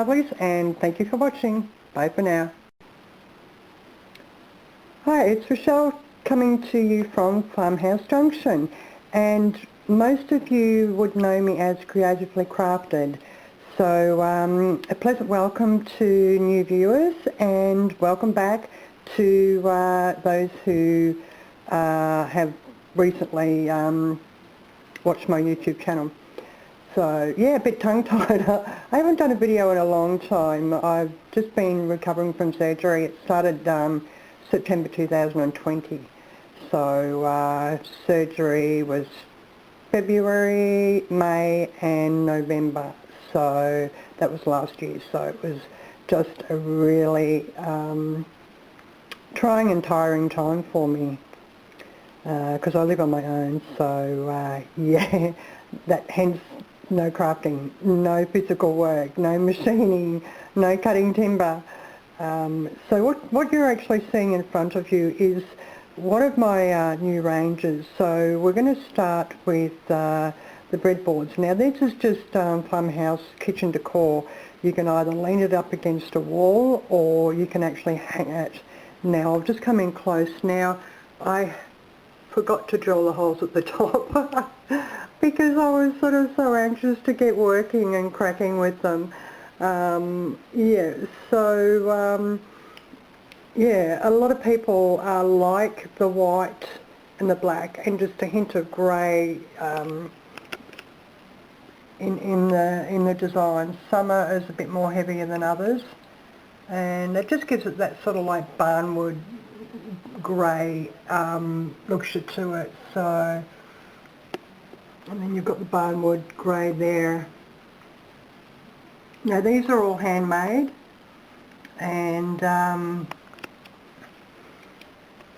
Lovelies, and thank you for watching. Bye for now. Hi, it's Rochelle coming to you from Farmhouse Junction, and most of you would know me as Creatively Crafted. So a pleasant welcome to new viewers, and welcome back to those who have recently watched my YouTube channel. So yeah, a bit tongue-tied. I haven't done a video in a long time. I've just been recovering from surgery. It started September 2020. So surgery was February, May and November. So that was last year. So it was just a really trying and tiring time for me because I live on my own. So yeah, that hence no crafting, no physical work, no machining, no cutting timber. So what you're actually seeing in front of you is one of my new ranges. So we're going to start with the breadboards. Now this is just Farmhouse kitchen decor. You can either lean it up against a wall or you can actually hang it. Now I've just come in close. Now I forgot to drill the holes at the top because I was sort of so anxious to get working and cracking with them. Yeah, so yeah, a lot of people like the white and the black and just a hint of grey in the design. Some is a bit more heavier than others, and it just gives it that sort of like barnwood grey look to it. So, and then you've got the barnwood grey there. Now these are all handmade, and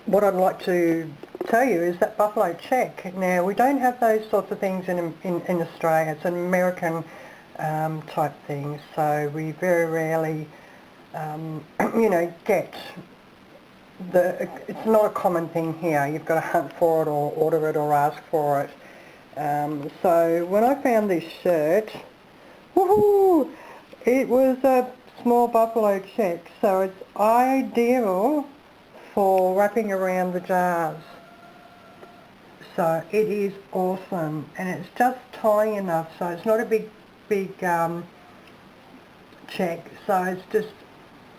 what I'd like to tell you is that buffalo check. Now we don't have those sorts of things in Australia. It's an American type thing, so we very rarely you know, get it's not a common thing here. You've got to hunt for it or order it or ask for it. So when I found this shirt, woohoo, it was a small buffalo check, so it's ideal for wrapping around the jars. So it is awesome, and it's just tiny enough, so it's not a big check, so it's just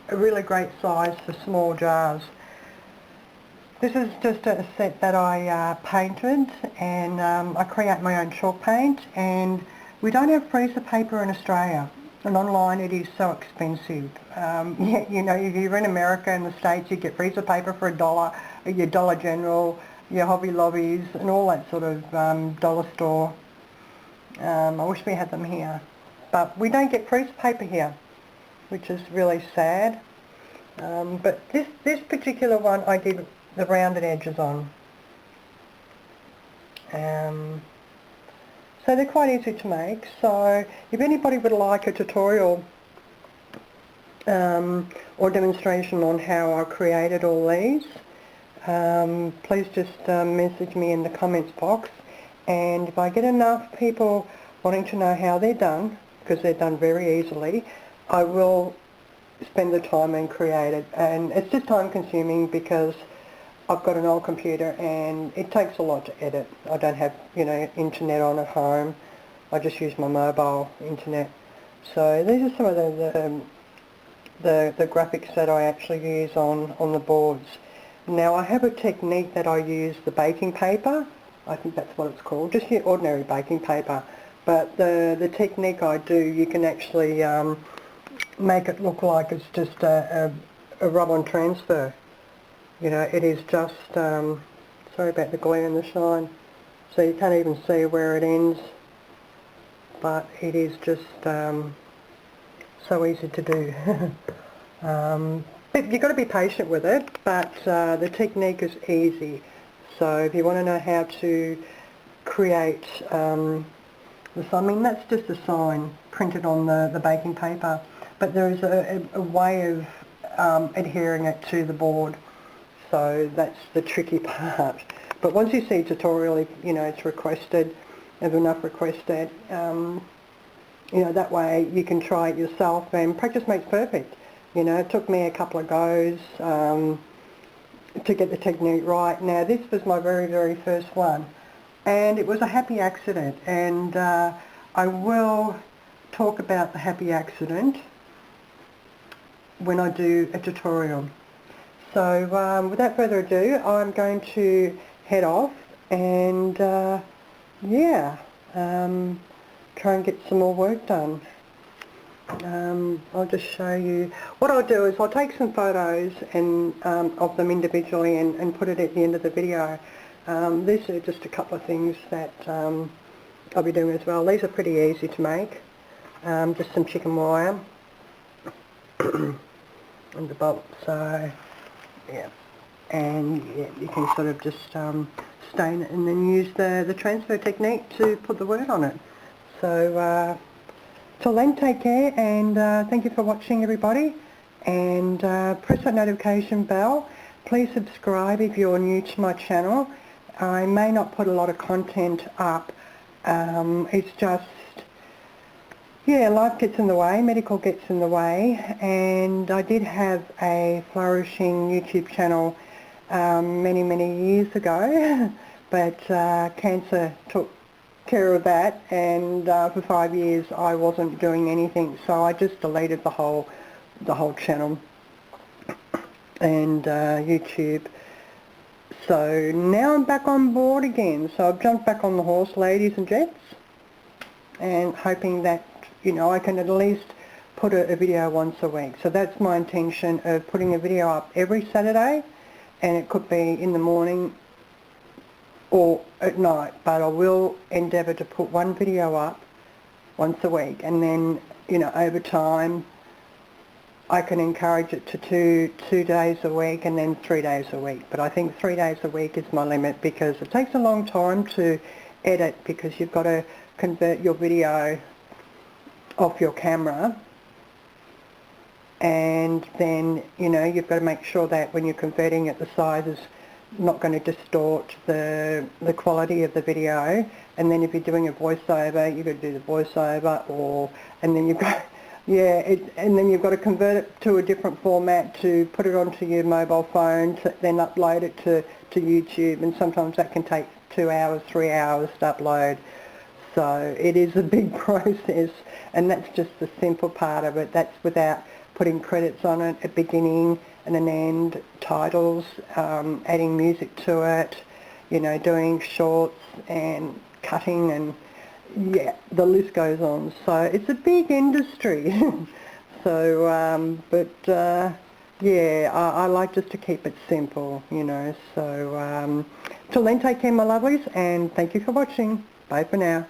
a really great size for small jars. This is just a set that I painted, and I create my own chalk paint, and we don't have freezer paper in Australia, and online it is so expensive. Yeah, you know, if you're in America and the States, you get freezer paper for $1 at your Dollar General, your Hobby Lobbies and all that sort of dollar store. I wish we had them here, but we don't get freezer paper here, which is really sad. But this particular one I did the rounded edges on. So they're quite easy to make. So if anybody would like a tutorial or demonstration on how I created all these, please just message me in the comments box, and if I get enough people wanting to know how they're done, because they're done very easily, I will spend the time and create it. And it's just time consuming because I've got an old computer and it takes a lot to edit. I don't have, you know, internet on at home. I just use my mobile internet. So these are some of the graphics that I actually use on the boards. Now I have a technique that I use, the baking paper. I think that's what it's called, just your ordinary baking paper. But the technique I do, you can actually make it look like it's just a rub-on transfer. You know, it is just, sorry about the glare and the shine, so you can't even see where it ends, but it is just so easy to do. But you've got to be patient with it, but the technique is easy. So if you want to know how to create I mean, that's just a sign printed on the baking paper, but there is a way of adhering it to the board. So that's the tricky part. But once you see a tutorial, you know, it's requested, if enough requested, you know, that way you can try it yourself, and practice makes perfect. You know, it took me a couple of goes to get the technique right. Now this was my very, very first one, and it was a happy accident, and I will talk about the happy accident when I do a tutorial. So without further ado, I'm going to head off and yeah, try and get some more work done. I'll just show you. What I'll do is I'll take some photos and of them individually and put it at the end of the video. These are just a couple of things that I'll be doing as well. These are pretty easy to make. Just some chicken wire and the bolt. So yeah, and yeah, you can sort of just stain it and then use the transfer technique to put the word on it. So till then, take care, and thank you for watching, everybody, and press that notification bell. Please subscribe if you're new to my channel. I may not put a lot of content up. It's just, yeah, life gets in the way, medical gets in the way, and I did have a flourishing YouTube channel many, many years ago, but cancer took care of that, and for 5 years I wasn't doing anything, so I just deleted the whole channel and YouTube. So now I'm back on board again, so I've jumped back on the horse, ladies and gents, and hoping that, you know, I can at least put a video once a week. So that's my intention of putting a video up every Saturday, and it could be in the morning or at night, but I will endeavour to put one video up once a week, and then, you know, over time I can encourage it to two days a week and then 3 days a week. But I think 3 days a week is my limit, because it takes a long time to edit, because you've got to convert your video off your camera, and then, you know, you've got to make sure that when you're converting it, the size is not going to distort the quality of the video. And then if you're doing a voiceover, you've got to do the voiceover, and then you've got, yeah, and then you've got to convert it to a different format to put it onto your mobile phone, to then upload it to YouTube, and sometimes that can take 2 hours, 3 hours to upload. So it is a big process, and that's just the simple part of it. That's without putting credits on it at beginning and an end, titles, adding music to it, you know, doing shorts and cutting, and yeah, the list goes on. So it's a big industry. So, yeah, I like just to keep it simple, you know. So till then, take care, my lovelies, and thank you for watching. Bye for now.